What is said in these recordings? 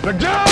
लग जाओ।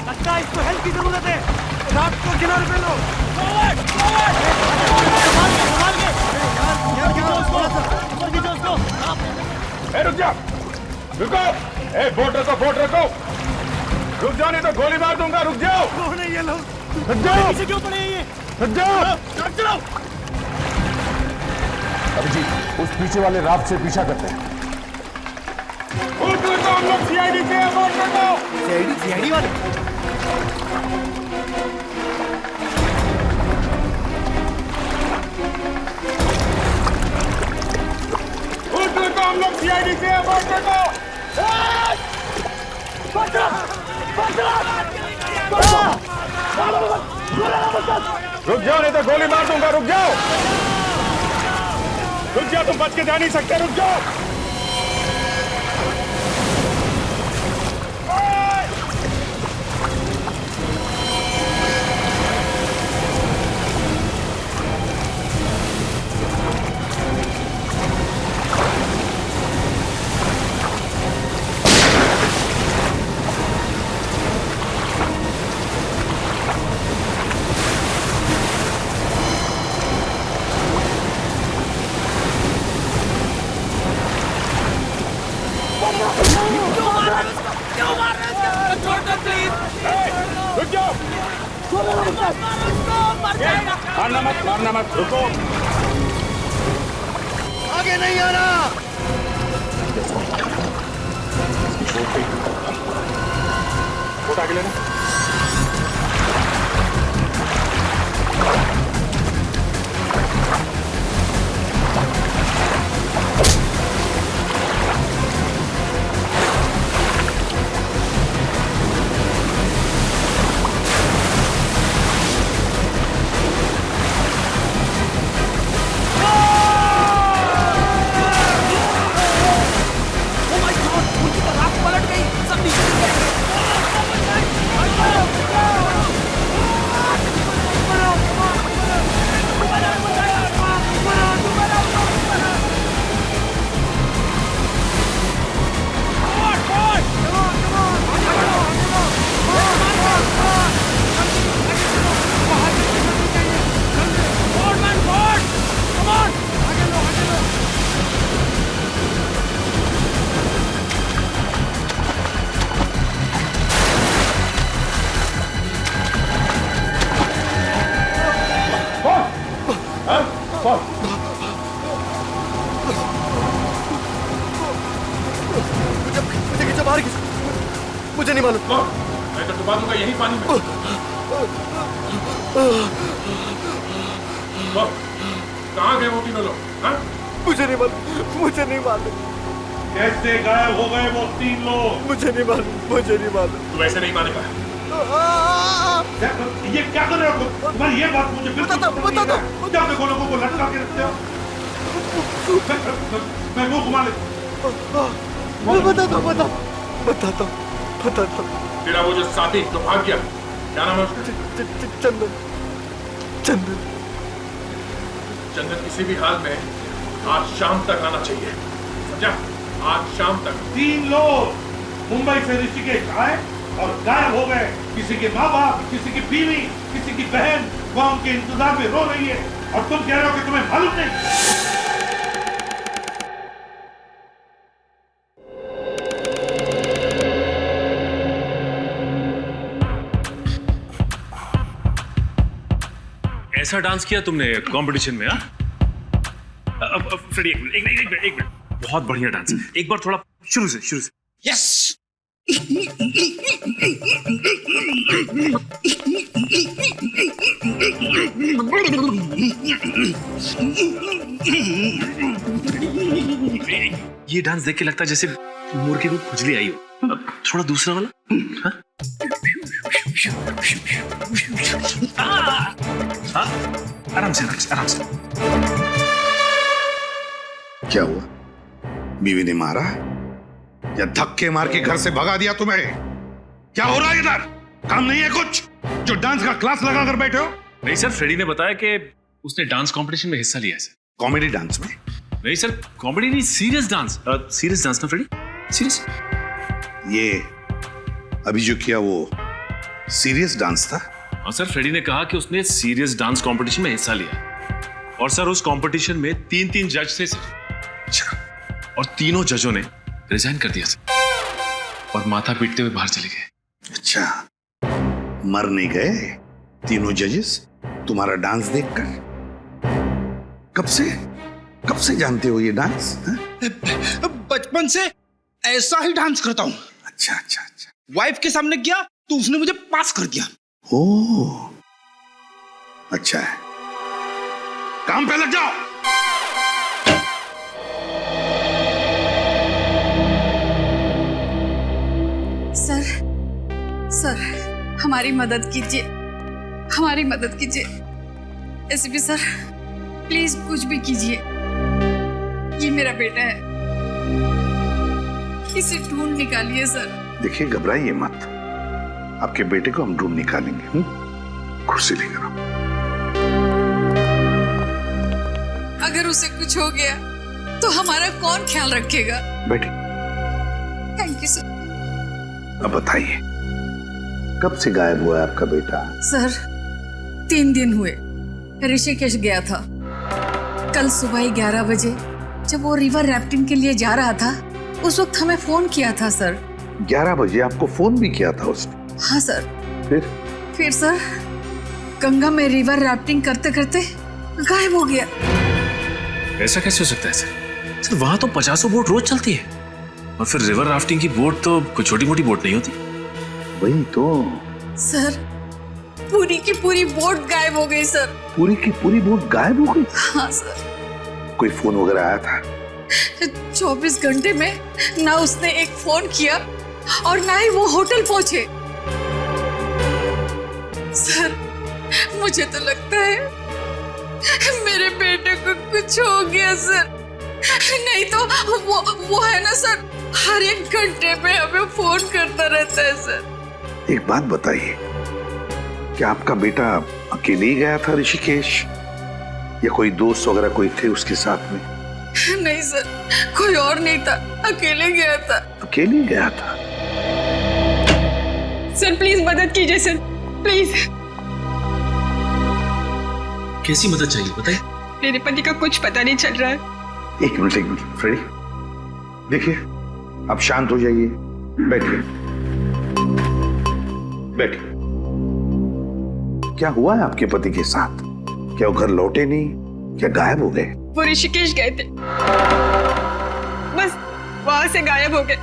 लगता है इसको हेल्प की जरूरत है। रात को किनारे पे लो। रुक जा, रुको। बोट रखो, बोट रखो। रुक जाओ नहीं तो गोली मार दूंगा। रुक जाओ। कौन है ये लोग? रुक जाओ। पीछे क्यों पड़े हैं ये? रुक जाओ। चलो। अभिजीत, उस पीछे वाले राफ्ट से पीछा करते हैं। हम लोग सीआईडी से हैं, बोट रखो। सीआईडी वाले? हम लोग सीआईडी से हैं, बोट रखो। रुक जाओ नहीं तो गोली मार दूंगा। रुक जाओ, रुक जाओ। तुम बच के जा नहीं सकते। रुक जाओ। रुक जाओ। मारना मत, रुको। आगे नहीं आना। वोट आगे लेना। मुझे नहीं मालूम। मैं तो डुबा दूंगा यही पानी में। कहाँ गए वो तीनों लोग? मुझे नहीं मालूम, मुझे नहीं मालूम। कैसे गायब हो गए वो तीन लोग? मुझे नहीं मालूम, मुझे नहीं मालूम। तू ऐसे नहीं मानेगा। ये क्या कर रहे हो? तुम्हारी ये बात मुझे बिल्कुल पसंद नहीं है। क्या देखो लोगों को लटका के रखते हो? मैं मुंह घुमा लेता हूँ। बताता हूँ। तेरा वो जो साथी तो भाग गया, क्या नाम है उसका? चंदन। चंदन किसी भी हाल में आज शाम तक आना चाहिए, समझा? आज शाम तक। 3 लोग मुंबई से ऋषिकेश आए और गायब हो गए। किसी के माँ बाप, किसी की बीवी, किसी की बहन वहां उनके इंतजार में रो रही है और तुम कह रहे हो कि तुम्हें मालूम नहीं। ऐसा डांस किया तुमने कंपटीशन में? फ्रेडी, एक मिनट, बहुत बढ़िया डांस है। एक बार थोड़ा शुरू से। यस, ये डांस देख के लगता है जैसे मुर्गे को खुजली आई हो। अब थोड़ा दूसरा वाला। हाँ? हाँ? आराम से, आराम से, आराम से। क्या हुआ? बीवी ने मारा या धक्के मार के घर से भगा दिया तुम्हें? क्या हो रहा है इधर? काम नहीं है कुछ जो डांस का क्लास लगा कर बैठे हो? नहीं सर, फ्रेडी ने बताया कि उसने डांस कंपटीशन में हिस्सा लिया है सर। कॉमेडी डांस में? नहीं सर, कॉमेडी नहीं, सीरियस डांस। सीरियस डांस ना फ्रेडी, सीरियस। ये अभी जो किया वो सीरियस डांस था? हाँ सर, फ्रेडी ने कहा कि उसने सीरियस डांस कंपटीशन में हिस्सा लिया और सर उस कंपटीशन में 3 जज थे सर। अच्छा। और तीनों जजों ने रिजाइन कर दिया सर और माथा पीटते हुए बाहर चले गए। अच्छा, मर नहीं गए तीनों जजेस तुम्हारा डांस देखकर? कब से जानते हो ये डांस? बचपन से ऐसा ही डांस करता हूँ। अच्छा अच्छा अच्छा। वाइफ के सामने किया तो उसने मुझे पास कर दिया। ओह, अच्छा है, काम पे लग जाओ। सर हमारी मदद कीजिए, हमारी मदद कीजिए। एसपी सर प्लीज कुछ भी कीजिए। ये मेरा बेटा है, इसे ढूंढ निकालिए सर। देखिए, घबराइए मत, आपके बेटे को हम ढूंढ निकालेंगे। कुर्सी लेकर आओ। अगर उसे कुछ हो गया तो हमारा कौन ख्याल रखेगा? बैठिए। Thank you sir. अब बताइए, कब से गायब हुआ है आपका बेटा? सर 3 दिन हुए। ऋषिकेश गया था। कल सुबह 11 बजे जब वो रिवर राफ्टिंग के लिए जा रहा था उस वक्त हमें फोन किया था सर। 11 बजे आपको फोन भी किया था उसने? हाँ सर। फिर सर गंगा में रिवर राफ्टिंग करते करते गायब हो गया। ऐसा कैसे हो सकता है सर? सर वहां तो 50 बोट रोज चलती है और फिर रिवर राफ्टिंग की बोट तो कोई छोटी मोटी बोट नहीं होती। वही तो सर, पूरी की पूरी बोट गायब हो गई सर। पूरी की पूरी बोट गायब हो गई? हाँ सर। कोई फोन वगैरह आया था? 24 घंटे में ना उसने एक फोन किया और ना ही वो होटल पहुंचे। सर मुझे तो लगता है मेरे बेटे को कुछ हो गया सर। नहीं तो वो है ना सर, हर 1 घंटे में हमें फोन करता रहता है सर। एक बात बताइए, क्या आपका बेटा अकेले ही गया था ऋषिकेश या कोई दोस्त वगैरह कोई थे उसके साथ में? नहीं सर, कोई और नहीं था, अकेले गया था। अकेले गया था? सर प्लीज मदद कीजिए सर, प्लीज। कैसी मदद चाहिए बताइए? मेरे पति का कुछ पता नहीं चल रहा है। एक मिनट फ्रेडी, देखिए आप शांत हो जाइए, बैठिए बैठिए। क्या हुआ है आपके पति के साथ? क्या वो घर लौटे नहीं? क्या गायब हो गए? वो ऋषिकेश गए थे, बस वहां से गायब हो गए।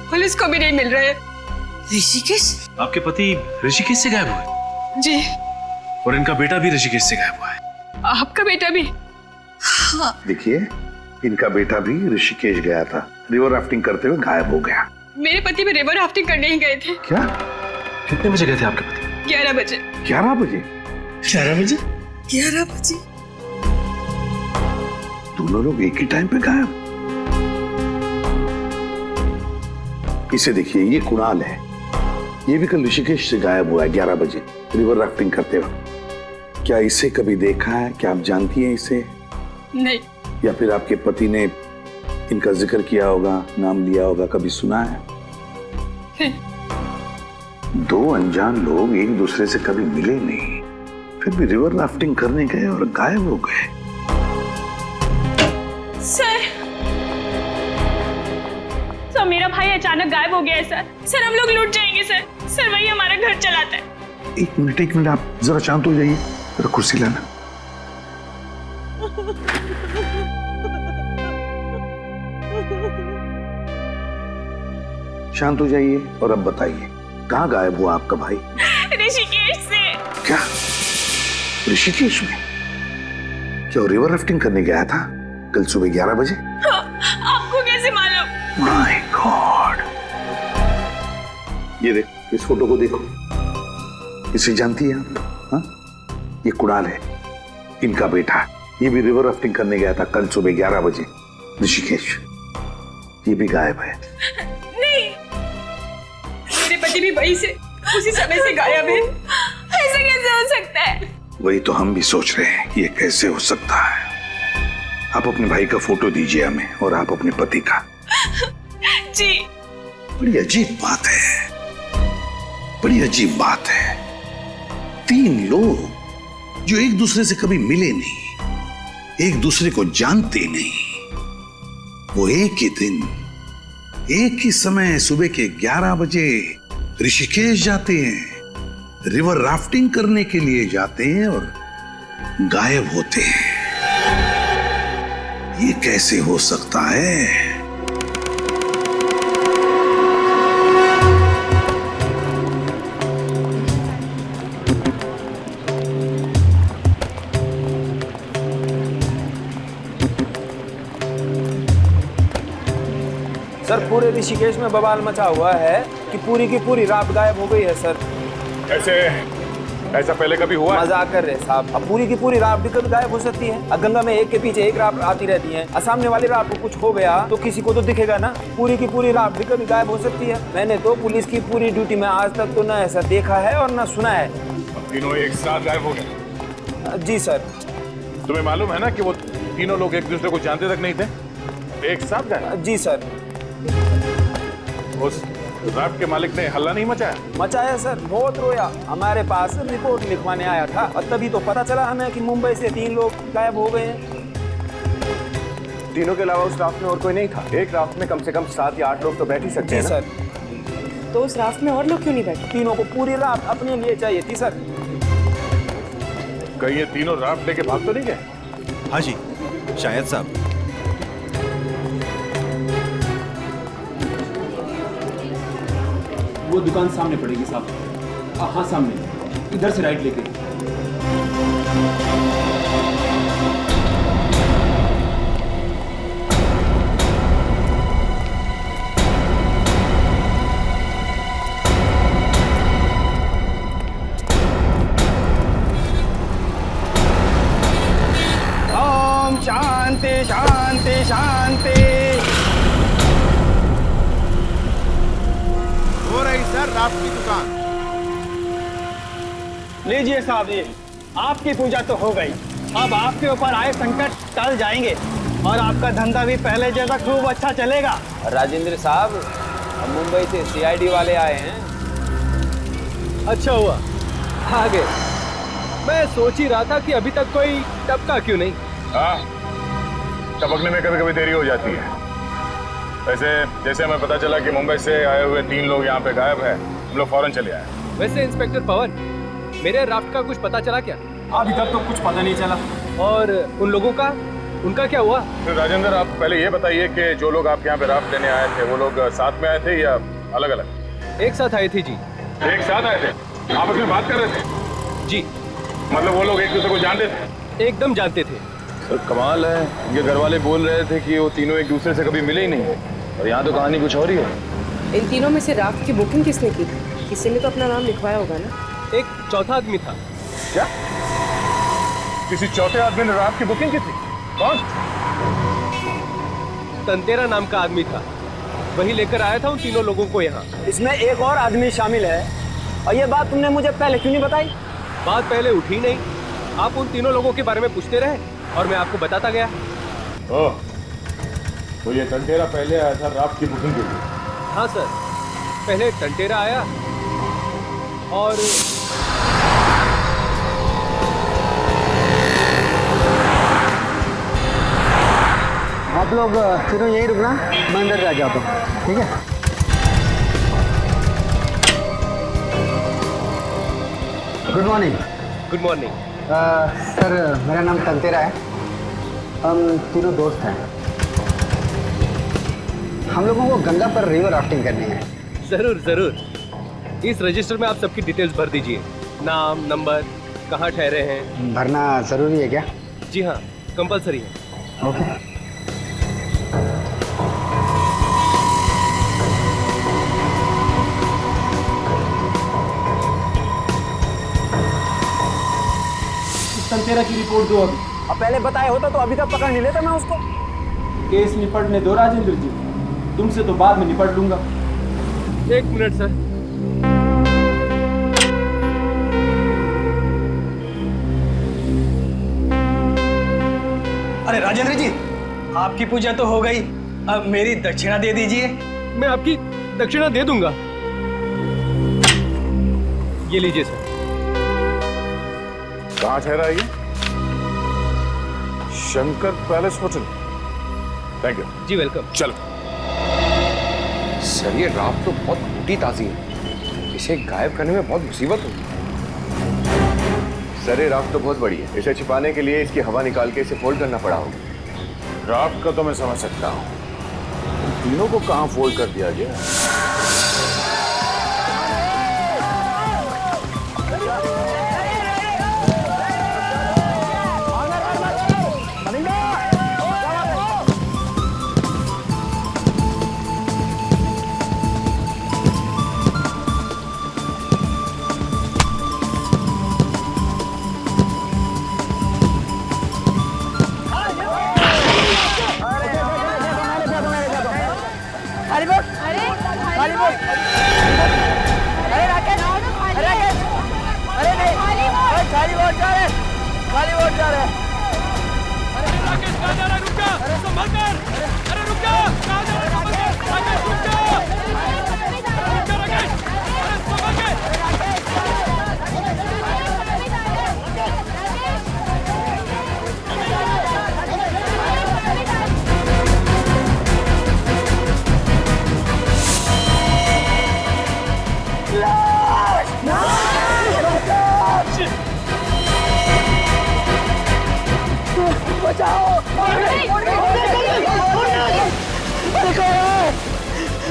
पुलिस को भी नहीं मिल रहे। ऋषिकेश? आपके पति ऋषिकेश से गायब हुए? जी। और इनका बेटा भी ऋषिकेश से गायब हुआ है? आपका बेटा भी? हाँ। देखिए, इनका बेटा भी ऋषिकेश गया था, रिवर राफ्टिंग करते हुए गायब हो गया। मेरे पति भी रिवर राफ्टिंग करने ही गए थे। क्या? कितने बजे गए थे आपके पति? 11 बजे। 11 बजे? 11 बजे? 11 बजे। दोनों लोग एक ही टाइम पे गायब? इसे देखिए, ये कुणाल है, ये भी कल ऋषिकेश से गायब हुआ है 11 बजे रिवर राफ्टिंग करते वक्त। क्या इसे कभी देखा है? क्या आप जानती हैं इसे? नहीं। या फिर आपके पति ने इनका जिक्र किया होगा, नाम लिया होगा, कभी सुना है? नहीं। 2 अनजान लोग एक दूसरे से कभी मिले नहीं, फिर भी रिवर राफ्टिंग करने गए और गायब हो गए। सर मेरा भाई अचानक गायब हो गया है सर। हम लोग लूट जाएंगे सर वही हमारा घर चलाता है। एक मिनट आप जरा शांत हो जाइए, जरा कुर्सी लाना। शांत हो जाइए और अब बताइए, कहाँ गायब हुआ आपका भाई? ऋषिकेश से। क्या ऋषिकेश में? क्या वो रिवर राफ्टिंग करने गया था कल सुबह 11 बजे? हाँ, आपको कैसे मालूम? My God! ये देख, इस फोटो को देखो, इसे जानती है आप? हाँ? ये कुणाल है, इनका बेटा। ये भी रिवर राफ्टिंग करने गया था कल सुबह 11 बजे ऋषिकेश। ये भी गायब है। नहीं, मेरे पति भी वही से उसी समय से गायब है। ऐसा कैसे हो सकता है? वही तो हम भी सोच रहे हैं, ये कैसे हो सकता है। आप अपने भाई का फोटो दीजिए हमें, और आप अपने पति का। जी। बड़ी अजीब बात है, बड़ी अजीब बात है। 3 लोग जो एक दूसरे से कभी मिले नहीं, एक दूसरे को जानते नहीं, वो एक ही दिन, एक ही समय सुबह के 11 बजे ऋषिकेश जाते हैं, रिवर राफ्टिंग करने के लिए जाते हैं और गायब होते हैं। ये कैसे हो सकता है? सर, पूरे ऋषिकेश में बवाल मचा हुआ है कि पूरी की पूरी रात गायब हो गई है सर। ऐसे ऐसा पहले कभी हुआ है? मजाक कर रहे हैं साहब। अब पूरी की पूरी रात भी कभी गायब हो सकती है। अब गंगा में एक के पीछे एक रात आती रहती है। अब सामने वाली रात को कुछ हो गया तो किसी को तो दिखेगा ना। पूरी की पूरी रात भी कभी गायब हो सकती है। मैंने तो पुलिस की पूरी ड्यूटी में आज तक तो न ऐसा देखा है और न सुना है। तीनों एक साथ गायब हो गए? जी सर। तुम्हें मालूम है ना कि वो तीनों लोग एक दूसरे को जानते तक नहीं थे, एक साथ गायब? जी सर। उस राफ्ट के मालिक ने हल्ला नहीं मचाया? मचाया सर, बहुत रोया। हमारे पास रिपोर्ट लिखवाने आया था और तभी तो पता चला हमें कि मुंबई से 3 लोग गायब हो गए हैं। तीनों के अलावा उस राफ्ट में और कोई नहीं था? एक राफ्ट में कम से कम 7 या 8 लोग तो बैठ ही सकते हैं ना? सर। तो उस राफ्ट में और लोग क्यों नहीं बैठे? तीनों को पूरी रात अपने लिए चाहिए थी सर। कहीं ये तीनों राफ्ट लेके भाग तो नहीं गए? हाँ जी, शायद साहब। वो दुकान सामने पड़ेगी साहब। हाँ, सामने, इधर से राइट लेके। ओम शांति शांति शांति। हो रही सर राफ्ट की दुकान। लीजिए साहब, ये आपकी पूजा तो हो गई। अब आपके ऊपर आए संकट टल जाएंगे और आपका धंधा भी पहले जैसा खूब अच्छा चलेगा। राजेंद्र साहब, मुंबई से CID वाले आए हैं। अच्छा हुआ आ गए। मैं सोच ही रहा था कि अभी तक कोई टपका क्यों नहीं। हाँ, टपकने में कभी कभी देरी हो जाती है। वैसे जैसे हमें पता चला कि मुंबई से आए हुए 3 लोग यहाँ पे गायब हैं, हम लोग फौरन चले आए। वैसे इंस्पेक्टर पवन, मेरे राफ्ट का कुछ पता चला क्या? अभी तक तो कुछ पता नहीं चला। और उन लोगों का, उनका क्या हुआ? तो राजेंद्र, आप पहले ये बताइए कि जो लोग आपके यहाँ पे राफ्ट लेने आए थे, वो लोग साथ में आए थे या अलग अलग? एक साथ आए थे जी। एक साथ आए थे? आपस में बात कर रहे थे? जी। मतलब वो लोग एक दूसरे को जानते थे? एकदम जानते थे। सर कमाल है, इनके घर वाले बोल रहे थे कि वो तीनों एक दूसरे से कभी मिले ही नहीं, और यहाँ तो कहानी कुछ और ही है। इन तीनों में से राफ्ट की बुकिंग किसने की? किसी ने तो अपना नाम लिखवाया होगा ना? एक चौथा आदमी था। क्या? किसी चौथे आदमी ने राफ्ट की बुकिंग की थी? कौन? तंतेरा नाम का आदमी था, वही लेकर आया था उन तीनों लोगों को यहाँ। इसमें एक और आदमी शामिल है, और ये बात तुमने मुझे पहले क्यों नहीं बताई? बात पहले उठी नहीं। आप उन तीनों लोगों के बारे में पूछते रहे और मैं आपको बताता गया। ओह, तो ये टंटेरा पहले आया था राफ्ट की बुकिंग के लिए? हाँ सर, पहले टंटेरा आया और आप लोग तीनों यहीं रुकना, मैं अंदर जा जाता हूँ, ठीक है? Good morning. Good morning. Sir, मेरा नाम तंतेरा है। हम तीनों दोस्त हैं। हम लोगों को गंगा पर रिवर राफ्टिंग करनी है। जरूर जरूर। इस रजिस्टर में आप सबकी डिटेल्स भर दीजिए, नाम, नंबर, कहाँ ठहरे हैं। भरना जरूरी है क्या? जी हाँ, कंपलसरी है। ओके। तेरा की रिपोर्ट दो अभी। अब पहले बताया होता तो अभी तक पकड़ नहीं लेता मैं उसको। केस निपटने दो राजेंद्र जी, तुमसे तो बाद में निपट लूंगा। 1 मिनट सर। अरे राजेंद्र जी, आपकी पूजा तो हो गई, अब मेरी दक्षिणा दे दीजिए। मैं आपकी दक्षिणा दे दूंगा। ये लीजिए सर। कहाँ ठहरा है ये? Shankar palace hotel. Thank you. जी वेलकम। चलो। सर ये ड्राफ्ट तो बहुत मोटी ताजी है, इसे गायब करने में बहुत मुसीबत होगी। सर ये ड्राफ्ट तो बहुत बड़ी है, इसे छिपाने के लिए इसकी हवा निकाल के इसे फोल्ड करना पड़ा होगा। ड्राफ्ट का तो मैं समझ सकता हूँ, तीनों को कहाँ फोल्ड कर दिया गया?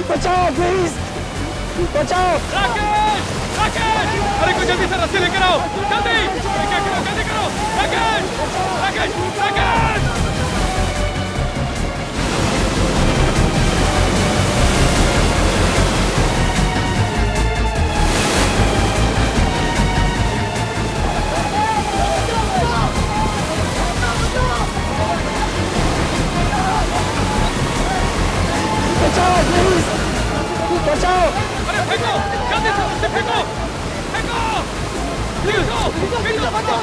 बचाओ प्लीज, बचाओ। राकेश, राकेश, अरे कोई जल्दी से रस्सी लेकर आओ, जल्दी, जल्दी करो, राकेश, राकेश, राकेश। बचाओ प्लीज, बचाओ। अरे फेंको, जल्दी से उसे फेंको, फेंको, फेंको, फेंको, बचाओ,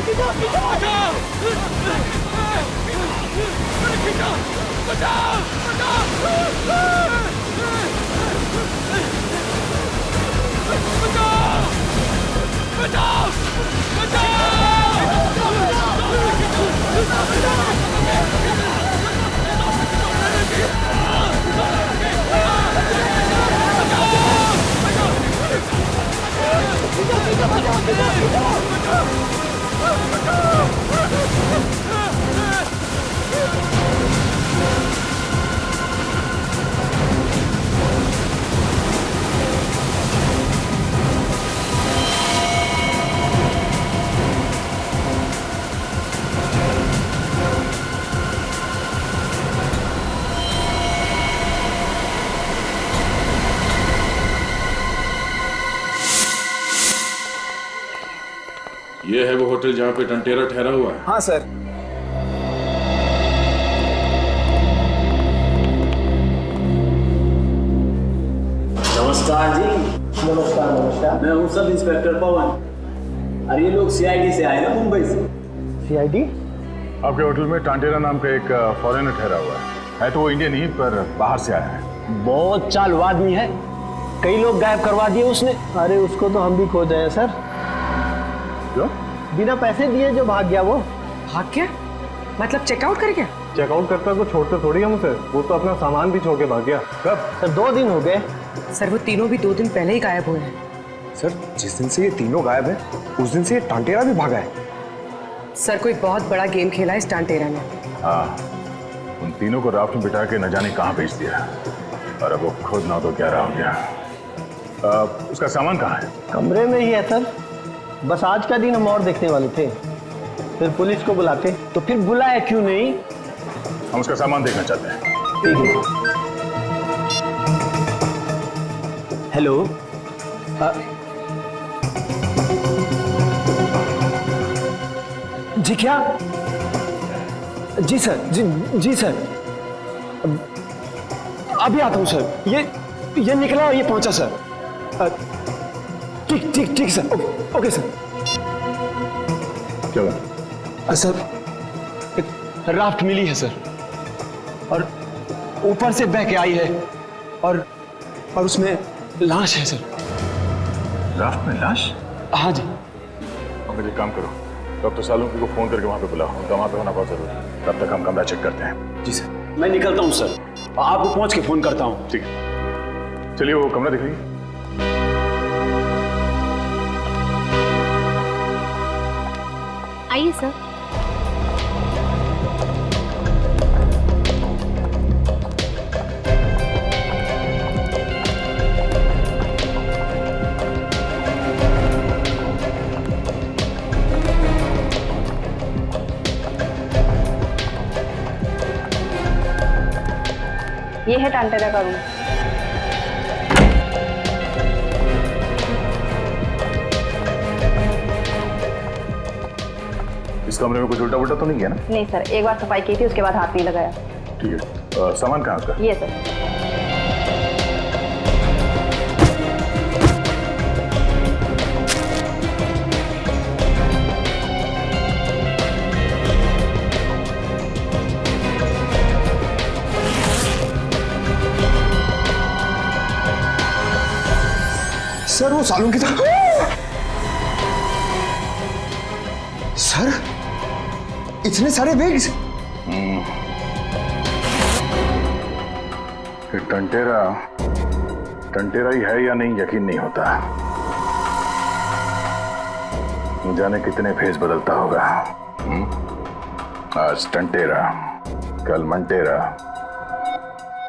बचाओ, अरे खींचो, बचाओ, बचाओ, बचाओ, ये है वो होटल जहाँ पे टंटेरा ठहरा हुआ है? हाँ सर। नमस्कार जी। नमस्कार नमस्कार। मैं हूँ सब इंस्पेक्टर पवन। अरे ये लोग सीआईडी से आए ना, मुंबई से। सीआईडी? आपके होटल में टांटेरा नाम का एक फॉरेनर ठहरा हुआ है तो वो इंडियन नहीं पर बाहर से आया है। बहुत चालू आदमी है, कई लोग गायब करवा दिए उसने। अरे उसको तो हम भी खोज रहे हैं सर। क्यों? बिना पैसे दिए जो भाग गया। वो भाग गया मतलब चेकआउट कर गया? चेकआउट करता तो छोड़ते थोड़ी हम उसे, वो तो अपना सामान भी छोड़ के भाग गया। कब? सर 2 दिन हो गए। सर वो तीनों भी 2 दिन पहले ही गायब हुए हैं। सर जिस दिन से ये तीनों गायब है उस दिन से ये टांटेरा भी भागा है। सर कोई बहुत बड़ा गेम खेला है इस टांटेरा ने। हाँ, उन तीनों को राफ्ट में बिठा के न जाने कहाँ भेज दिया और अब वो खुद ना तो क्या रहा हो गया। उसका सामान कहाँ है? कमरे में ही है सर। बस आज का दिन हम और देखने वाले थे, फिर पुलिस को बुलाते, तो फिर बुलाया क्यों नहीं? हम उसका सामान देखना चाहते हैं। ठीक है। हेलो, जी क्या? जी सर, जी सर, अभी आता हूँ सर। ये निकला और ये पहुंचा सर। ठीक सर, ओके सर। क्या सर, एक राफ्ट मिली है सर, और ऊपर से बह के आई है, और उसमें लाश है सर। राफ्ट में लाश? हाँ जी। अब मुझे काम करो, डॉक्टर सालुंकी को फोन करके वहां पे बुलाओ, उनका वहां पे होना बहुत जरूरी है। तब तक हम कमरा चेक करते हैं। जी सर, मैं निकलता हूँ सर, आपको पहुंच के फोन करता हूँ। ठीक है, चलिए वो कमरा दिखाइए। आइए सर। ये है टांटेरा का रूम। इस कमरे में कुछ उल्टा पुल्टा तो नहीं है ना? नहीं सर, एक बार सफाई की थी, उसके बाद हाथ नहीं लगाया। ठीक है, सामान कहाँ का? ये सर। सर वो सालुंकी था। सर, इतने सारे बैग्स। टंटेरा ही है या नहीं यकीन नहीं होता। न जाने कितने फेस बदलता होगा। आज टंटेरा, कल मंटेरा,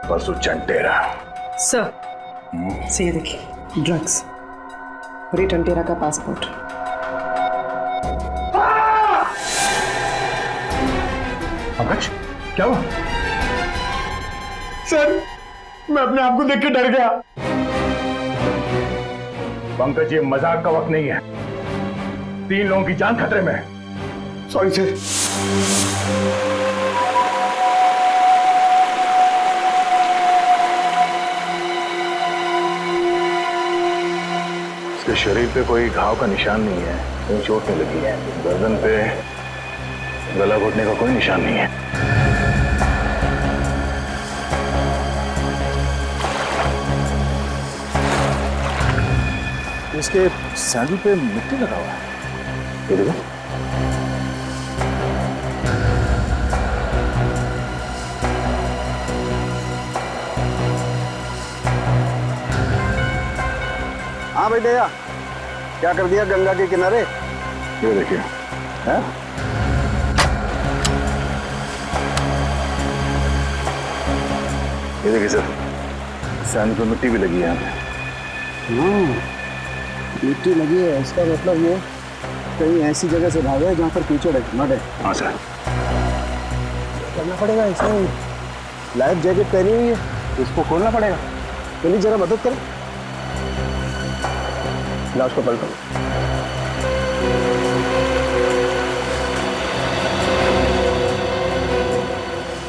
परसों चंटेरा। सर, ये देखिए, ड्रग्स और ये टंटेरा का पासपोर्ट। पंकज, क्या हुआ? सर, मैं अपने आप को देख के डर गया। पंकज, ये मजाक का वक्त नहीं है। 3 लोगों की जान खतरे में है। Sorry sir. इसके शरीर पे कोई घाव का निशान नहीं है, कहीं चोट नहीं लगी है। गर्दन पे गला घोटने का कोई निशान नहीं है। इसके सैंडल पे मिट्टी लगा हुआ है। ये देखो। हाँ भाई दया, क्या कर दिया गंगा के किनारे? ये देखिए। है? ये देखिए सर, सैंडल पे मिट्टी भी लगी है यहाँ पे। मिट्टी लगी है, इसका मतलब ये कहीं ऐसी जगह से भागा है जहाँ पर कीचड़ है, मड है। हाँ सर। करना पड़ेगा, इसमें लाइफ जैकेट पहनी हुई है, इसको खोलना पड़ेगा। चलिए जरा मदद करें। लाश को पलटो।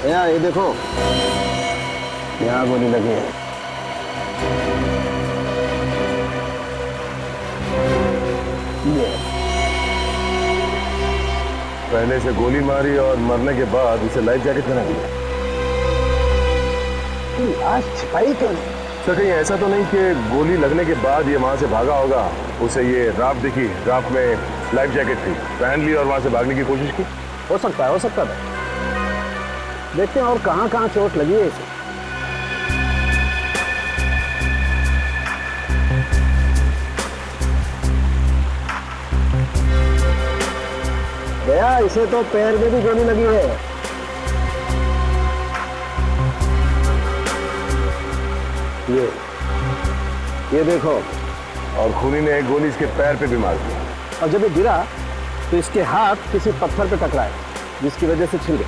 यहाँ ये देखो, यहाँ गोली लगी है। पहले से गोली मारी और मरने के बाद इसे लाइफ जैकेट पहना दिया। आज छिपाई क्यों? सर, कहीं ऐसा तो नहीं कि गोली लगने के बाद ये वहां से भागा होगा, उसे ये राफ्ट दिखी, राफ्ट में लाइफ जैकेट थी, पहन ली और वहां से भागने की कोशिश की? हो सकता है, हो सकता है। देखते हैं और कहाँ कहाँ चोट लगी है इसे। गया, इसे तो पैर में भी गोली लगी है। ये देखो। और खूनी ने एक गोली इसके पैर पे भी मार दी। और जब ये गिरा तो इसके हाथ किसी पत्थर पे टकराए, जिसकी वजह से छिल गया।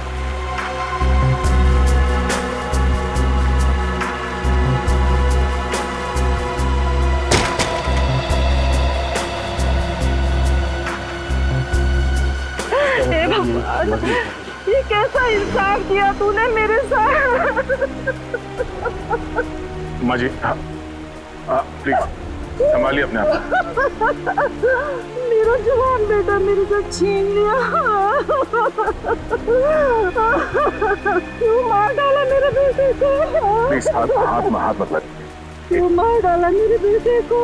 हे भगवान, ये कैसा इंसाफ किया तूने मेरे साथ। माँ जी प्लीज संभालिए अपने आप। मेरा जवान बेटा मेरे से छीन लिया। क्यों मार डाला मेरे बेटे को? प्लीज हाथ मत लग। क्यों मार डाला मेरे बेटे को?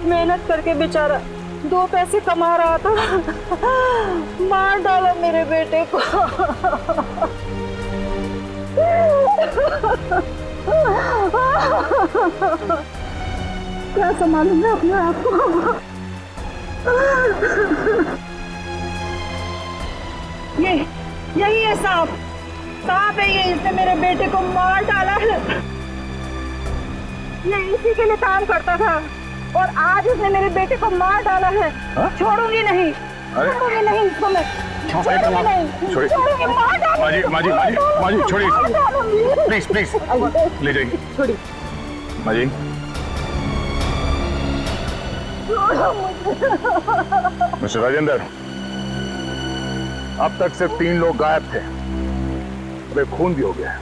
मेहनत करके बेचारा 2 पैसे कमा रहा था, मार डाला मेरे बेटे को। क्या संभालूंगा अपने आप को? यही है सांप है ये, इसने मेरे बेटे को मार डाला है। ये इसी के लिए काम करता था और आज उसने मेरे बेटे को मार डाला है। छोड़ूंगी नहीं, छोड़ूंगी नहीं इसको मैं, छोड़ूंगी नहीं, छोड़ूंगी, मार डालूंगी। माँ जी छोड़िए प्लीज ले जाइए। छोड़िए माँ जी। मिस्टर राजेंद्र, अब तक सिर्फ 3 लोग गायब थे, अब एक खून भी हो गया है।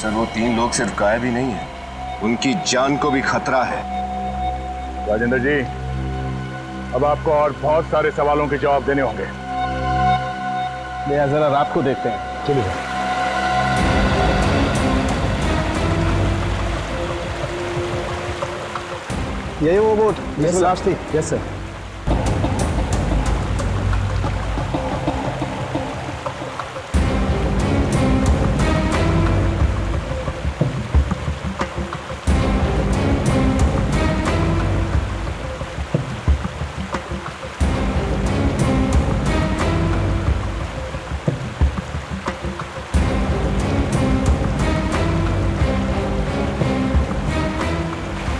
सर वो 3 लोग सिर्फ गायब ही नहीं है, उनकी जान को भी खतरा है। राजेंद्र जी, अब आपको और बहुत सारे सवालों के जवाब देने होंगे। जरा रात को देखते हैं। चलिए। यही वो बोट मेरे लास्ट थी। Yes sir.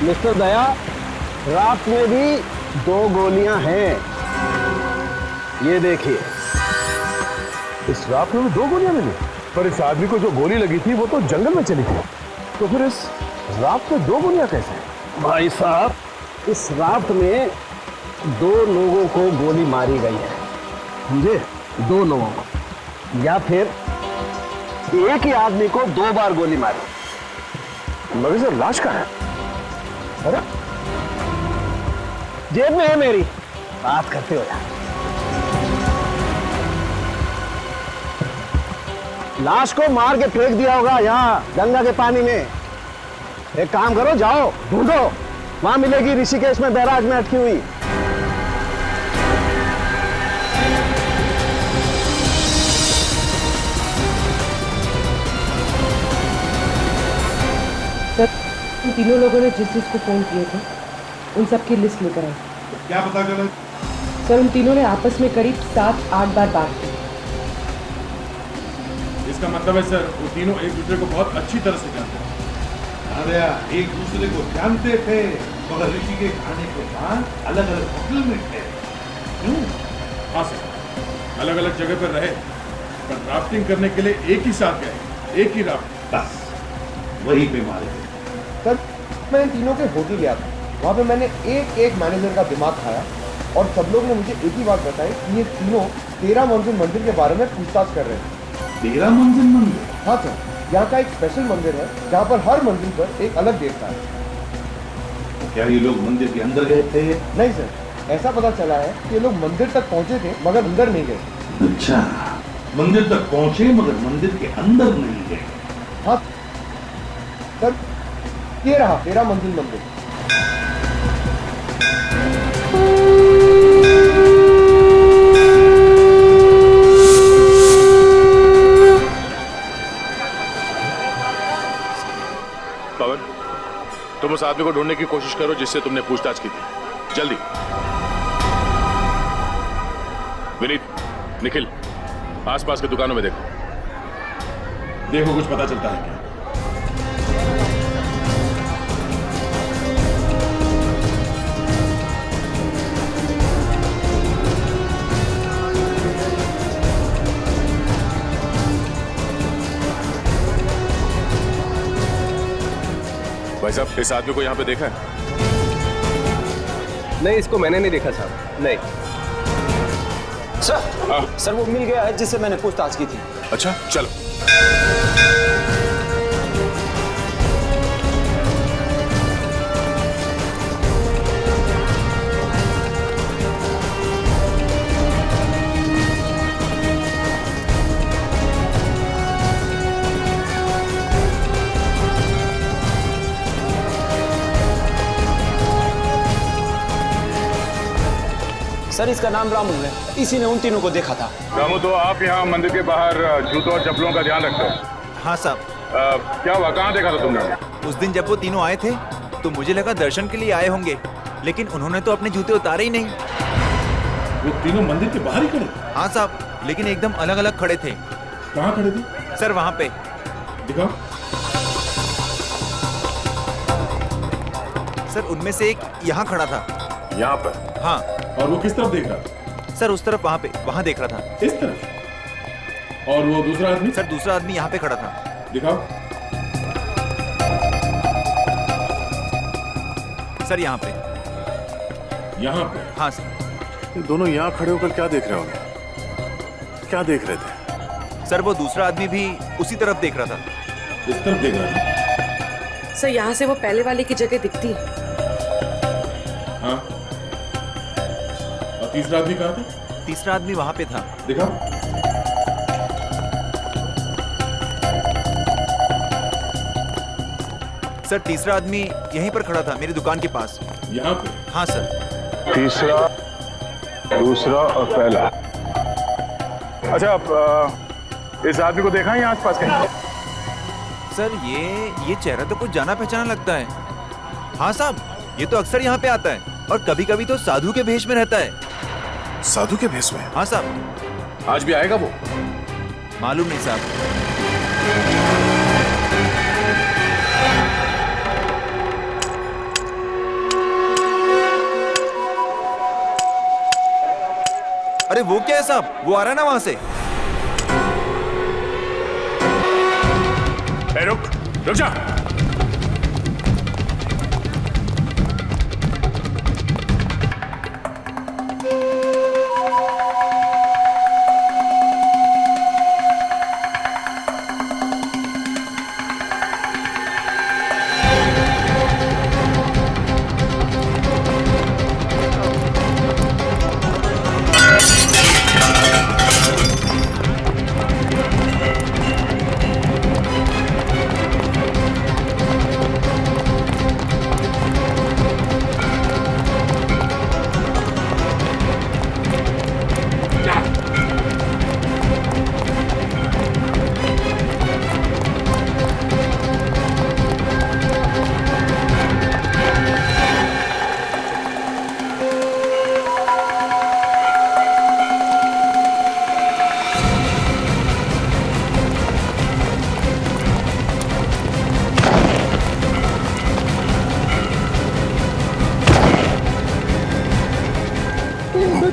मिस्टर दया, रात में भी 2 गोलियां हैं, ये देखिए। इस रात में भी 2 गोलियां मिली? पर इस आदमी को जो गोली लगी थी वो तो जंगल में चली थी, तो फिर इस रात में 2 गोलियां कैसे? भाई साहब, इस रात में 2 लोगों को गोली मारी गई है। समझे? 2 लोगों को, या फिर एक ही आदमी को 2 बार गोली मारी। मगर सर लाश कहाँ है? अरे जेब में है मेरी, बात करते हो यार। लाश को मार के फेंक दिया होगा यहाँ गंगा के पानी में। एक काम करो, जाओ ढूंढो, वहां मिलेगी ऋषिकेश में बैराज में अटकी हुई। उन 3 लोगों ने जिस को फोन किए थे उन सब की लिस्ट लेकर आए। क्या पता चला? सर उन तीनों ने आपस में करीब 7-8 बार बात की। इसका मतलब है सर वो तीनों एक दूसरे को बहुत अच्छी तरह से जानते हैं। अरे एक दूसरे को जानते थे मगर ऋषिकेश आने के बाद अलग अलग होटल में थे। हाँ सर, अलग अलग जगह पर रहे पर राफ्टिंग करने के लिए एक ही साथ गए, एक ही राफ्ट, बस वही पे मारे। सर मैं इन तीनों के होटल गया था, वहाँ पे मैंने एक मैनेजर का दिमाग खाया और सब लोग ने मुझे एक ही बात बताई कि ये तीनों 13 मंजिल मंदिर के बारे में पूछताछ कर रहे हैं। 13 मंजिल मंदिर? हाँ सर, यहाँ का एक स्पेशल मंदिर है जहाँ पर हर मंजिल पर एक अलग देवता है। क्या ये लोग मंदिर के अंदर गए थे? नहीं सर, ऐसा पता चला है कि ये लोग मंदिर तक पहुँचे थे मगर अंदर नहीं गए। अच्छा, मंदिर तक पहुँचे मगर मंदिर के अंदर नहीं गए। हाँ सर, ये रहा 13 मंजिल मंदिर। पवन, तुम उस आदमी को ढूंढने की कोशिश करो जिससे तुमने पूछताछ की थी, जल्दी। विनीत, निखिल, आसपास की दुकानों में देखो कुछ पता चलता है क्या। भाई साहब, इस आदमी को यहाँ पे देखा है? नहीं, इसको मैंने नहीं देखा साहब, नहीं। सर वो मिल गया है जिससे मैंने पूछताछ की थी। अच्छा, चलो। सर इसका नाम रामू है, इसी ने उन तीनों को देखा था। रामू, तो आप यहाँ मंदिर के बाहर जूतों और चप्पलों का ध्यान रखते हैं? हाँ साहब। क्या हुआ, कहाँ देखा था तुमने? उस दिन जब वो तीनों आए थे तो मुझे लगा दर्शन के लिए आए होंगे, लेकिन उन्होंने तो अपने जूते उतारे ही नहीं। वो तीनों मंदिर के बाहर ही खड़े? हाँ साहब, लेकिन एकदम अलग अलग खड़े थे। कहाँ खड़े थे? सर वहाँ पे। दिखाओ। सर उनमें से एक यहाँ खड़ा था। यहाँ पर? हाँ। और वो किस तरफ देख रहा था? सर उस तरफ, वहाँ पे, वहाँ देख रहा था। इस तरफ? और वो दूसरा आदमी? सर दूसरा आदमी यहाँ पे खड़ा था। दिखाओ। सर यहाँ पे। यहाँ पे? हाँ सर। ये दोनों यहाँ खड़े होकर क्या देख रहे होंगे? क्या देख रहे थे? सर वो दूसरा आदमी भी उसी तरफ देख रहा था। इस तरफ देख रहा था? सर यहाँ से वो पहले वाले की जगह दिखती है। हाँ। और तीसरा आदमी कहाँ था? तीसरा आदमी वहाँ पे था। दिखाओ। सर तीसरा आदमी यहीं पर खड़ा था, मेरी दुकान के पास। यहाँ पे? हाँ सर। तीसरा, दूसरा और पहला। अच्छा, आप इस आदमी को देखा है आसपास कहीं? सर ये चेहरा तो कुछ जाना पहचाना लगता है। हाँ साहब, ये तो अक्सर यहाँ पे आता है और कभी कभी तो साधु के भेष में रहता है। साधु के भेष में? हाँ साहब। आज भी आएगा वो? मालूम नहीं साहब। अरे वो क्या है साहब, वो आ रहा है ना वहां से। रुक जा।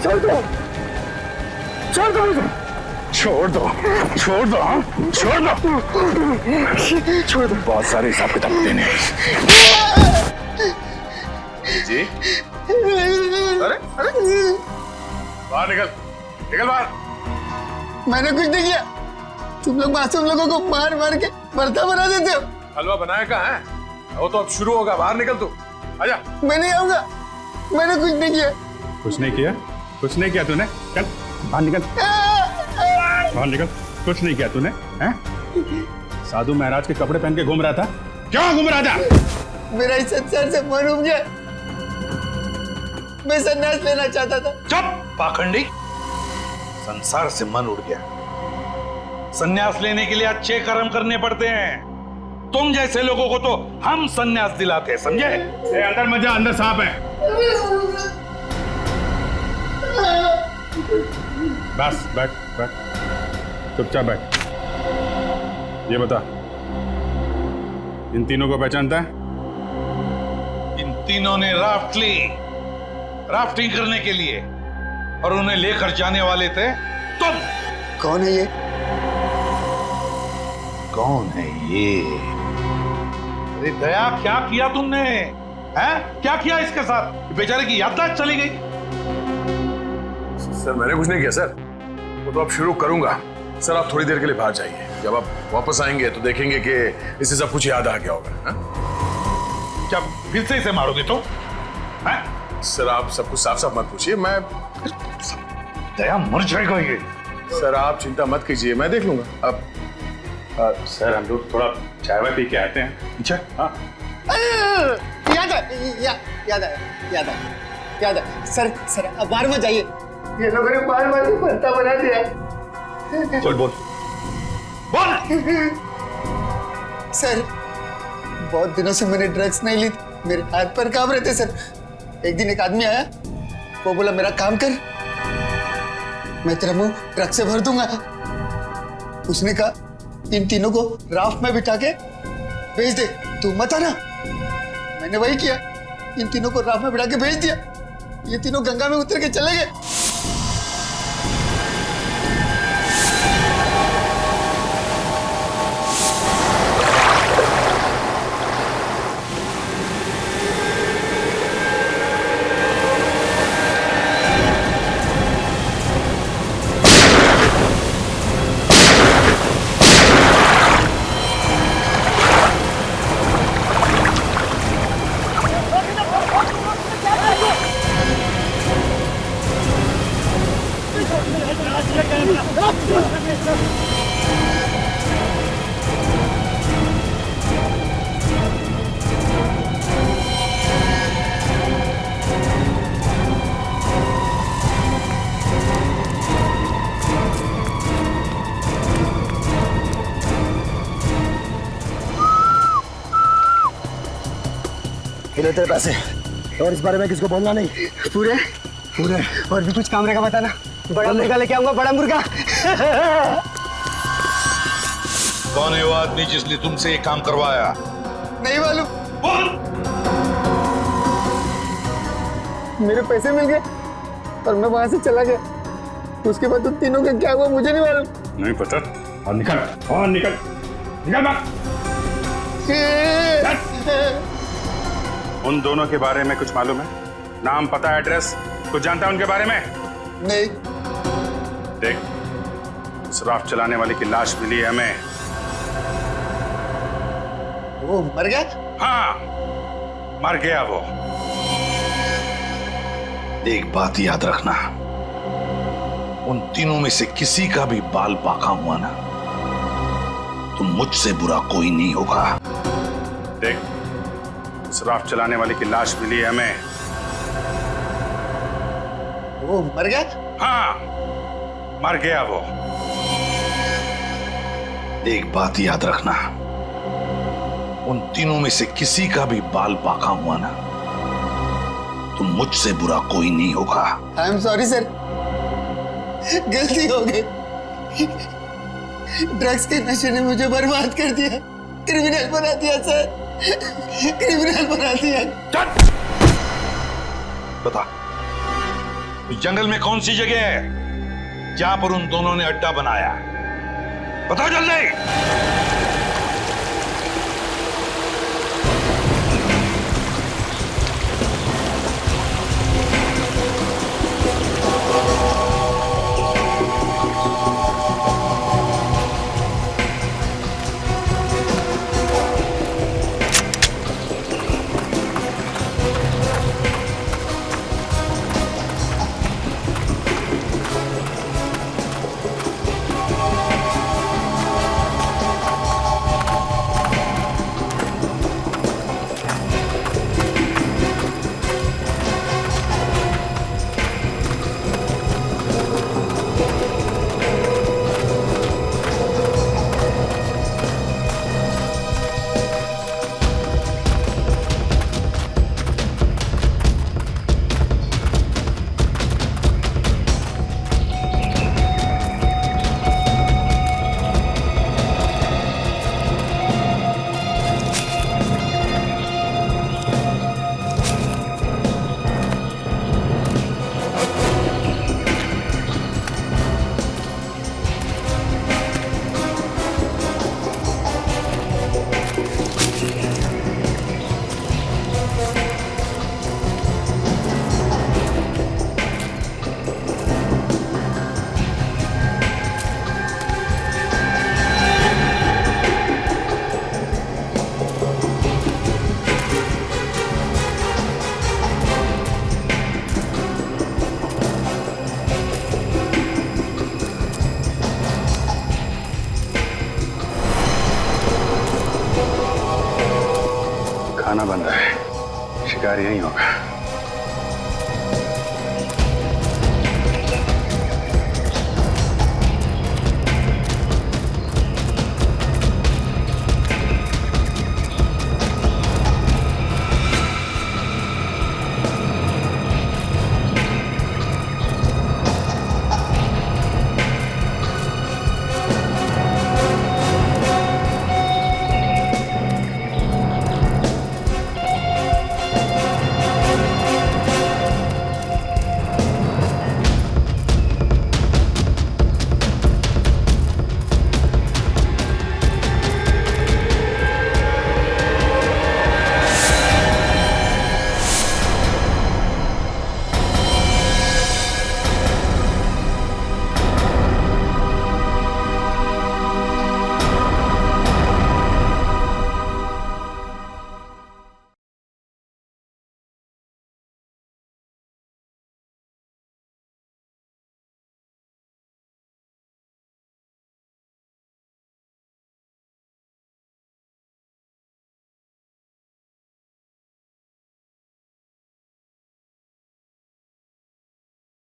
छोड़ दो, छोड़ दो मुझे। छोड़ दो, छोड़ दो, हाँ? छोड़ दो, छोड़ दो। बहुत सारे हिसाब किताब देने जी। अरे बाहर निकल, निकल बाहर। मैंने कुछ नहीं किया। तुम लोग मासूम लोगों को मार मार के भरता बना देते हो। हलवा बनाया कहाँ है? वो तो अब शुरू होगा। बाहर निकल तू, आजा। मैं नहीं आऊंगा, मैंने कुछ नहीं किया। कुछ नहीं किया? कुछ नहीं किया तूने? चल बाहर निकल, बाहर निकल। कुछ नहीं किया तूने, हैं? साधु महाराज के कपड़े पहन के घूम रहा था। क्यों घूम रहा था? मेरा इस संसार से मन उब गया। मैं संन्यास लेना चाहता था। चुप पाखंडी। संसार से मन उड़ गया। संन्यास लेने के लिए अच्छे कर्म करने पड़ते हैं। तुम जैसे लोगों को तो हम संन्यास दिलाते हैं, समझे? अंदर मत जा, अंदर सांप है। बस बैठ, बैठ, चुपचाप बैठ। ये बता, इन तीनों को पहचानता है? इन तीनों ने राफ्ट ली, राफ्टिंग करने के लिए, और उन्हें लेकर जाने वाले थे तुम। कौन है ये? कौन है ये? अरे दया, क्या किया तुमने? हैं? क्या किया इसके साथ? बेचारे की याददाश्त चली गई। सर मैंने कुछ नहीं किया सर, वो तो अब शुरू करूंगा। सर आप थोड़ी देर के लिए बाहर जाइए, जब आप वापस आएंगे तो देखेंगे कि इसे सब कुछ याद आ गया होगा। हा? क्या फिर से इसे मारोगे तो? हैं? सर आप सब कुछ साफ साफ मत पूछिए, मैं दया मर जाएगा ये। सर आप चिंता मत कीजिए, मैं देख लूंगा। अब सर हम लोग थोड़ा चाय वाय पी के आते हैं। अच्छा हाँ याद है सर अब बाहर मत जाइए, ये लोगों ने बार भरता बना दिया। बोल बोल बोल। सर बहुत दिनों से मैंने ड्रग्स नहीं ली, मेरे हाथ पर कांप रहे थे सर। एक दिन एक आदमी आया, वो बोला मेरा काम कर, मैं तेरा मुंह ट्रक से भर दूंगा। उसने कहा इन तीनों को राफ्ट में बिठा के भेज दे, तू मत आना। मैंने वही किया, इन तीनों को राफ्ट में बिठा के भेज दिया। ये तीनों गंगा में उतर के चले गए। ले तेरे पैसे, और इस बारे में किसको बोलना नहीं। पूरे और भी कुछ काम रहेगा बताना। बड़ा मुर्गा लेके आऊंगा, बड़ा मुर्गा। कौन है वो आदमी जिसने तुमसे ये काम करवाया? नहीं मालूम। बोल। मेरे पैसे मिल गए और मैं वहां से चला गया। उसके बाद तुम तीनों का क्या हुआ मुझे नहीं मालूम। नहीं पता। और निकल बाहर। उन दोनों के बारे में कुछ मालूम है? नाम, पता, एड्रेस कुछ जानता है उनके बारे में? नहीं। देख, उस राफ्ट चलाने वाले की लाश मिली है हमें। वो मर गया? हाँ, मर गया वो। एक बात याद रखना, उन तीनों में से किसी का भी बाल पाका हुआ ना, तो मुझसे बुरा कोई नहीं होगा। देख, उस राफ्ट चलाने वाले की लाश मिली है हमें। वो मर गया? हाँ, मर गया वो। एक बात याद रखना, उन तीनों में से किसी का भी बाल पाका हुआ ना, तो मुझसे बुरा कोई नहीं होगा। आई एम सॉरी सर, गलती हो गई। ड्रग्स के नशे ने मुझे बर्बाद कर दिया, क्रिमिनल बना दिया सर, क्रिमिनल बना दिया। बता, इस जंगल में कौन सी जगह है जहां पर उन दोनों ने अड्डा बनाया? बताओ जल्दी। शिकार यही होगा।